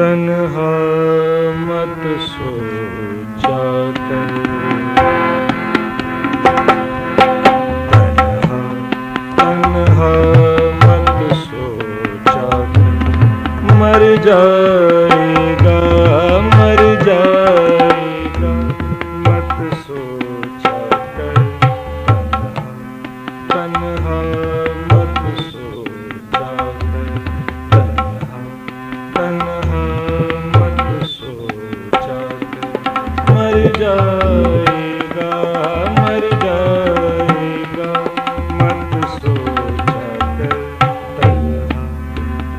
तन्हा मत सोचा कर, तन्हा मत सोचा कर, मर जाएगा मर जाएगा, मत सोचा कर, तन्हा मत सोचा कर, तन्हा मत सोचा कर, मर जाएगा मर जाएगा, मत सोचा कर,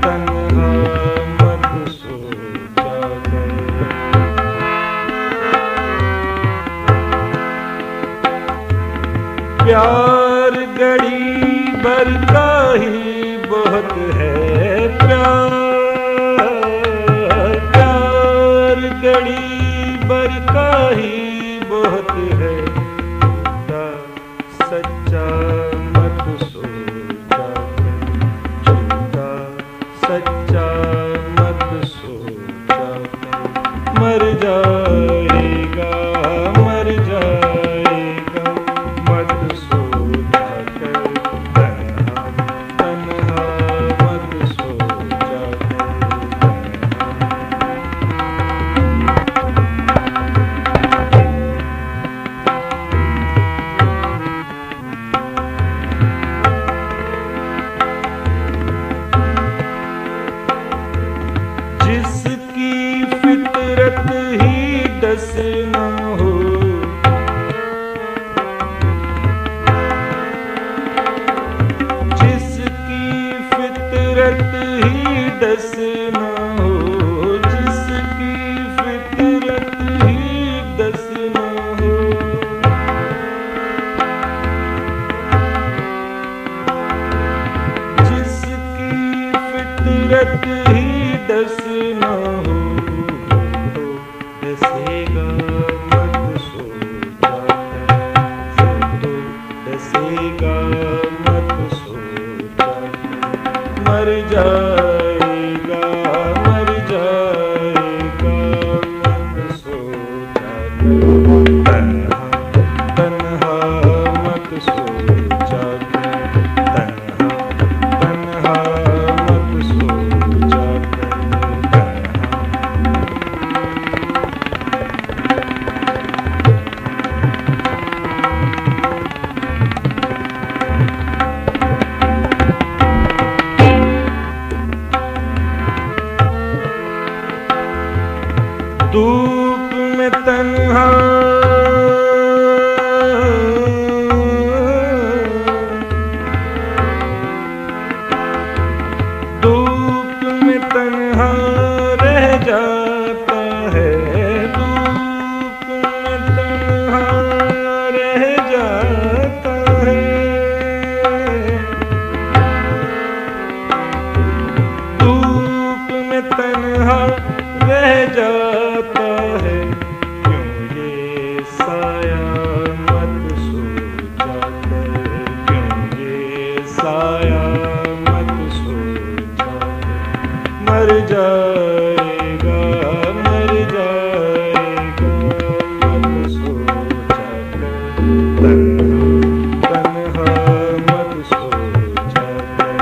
तन्हा मत सोचा कर। प्यार घड़ी भर का ही बहुत है, प्यार घड़ी भर का ही बहुत है, झूठा सच्चा मत सोचा कर, झूठा सच्चा मत सोचा कर, मर जाएगा मर जाएगा, मत सोचा कर, तन्हा मत सोचा कर। जिसकी फितरत ही डस ना हो, जिसकी फितरत ही डस ना हो, जिसकी फितरत ही डस ना हो, जिसकी फितरत ही डस ना हो, तो डसेगा मत सोचा कर, तो डसेगा मत सोचा कर, मर जाएगा मर जाएगा, मत सोचा कर, तन्हा मत सोचा कर, तन्हा मत सोचा कर। धूप में तन्हा धूप में तन्हा रह जाता है, धूप में तन्हा रह जाता है, धूप में तन्हा रह जाता है, क्यों ये साया मत सोचा कर, क्यों ये साया मत सोचा कर, मर जाएगा मर जाएगा, मत सोचा कर, तन्हा मत सोचा कर।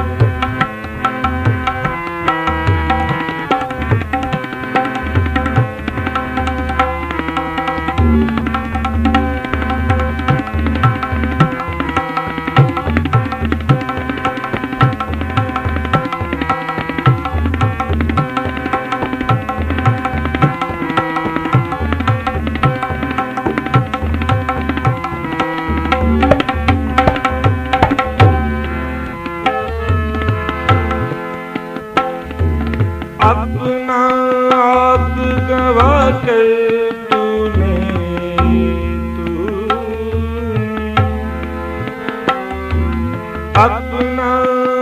अपना आप गवा कर तूने अपना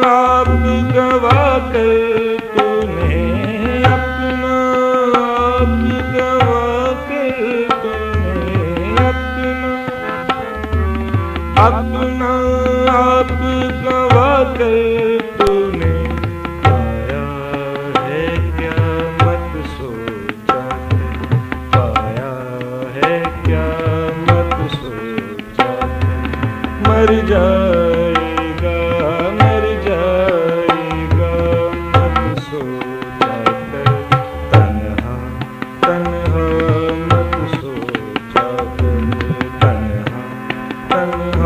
आप गवा कर तूने, अपना आप गवा कर तूने, अपना आप गवा कर तूने, आया है क्या मत मर जाएगा, मर जाएगा, मत सोचा कर तन्हा तन्हा, मत सोचा कर तन्हा तन्हा।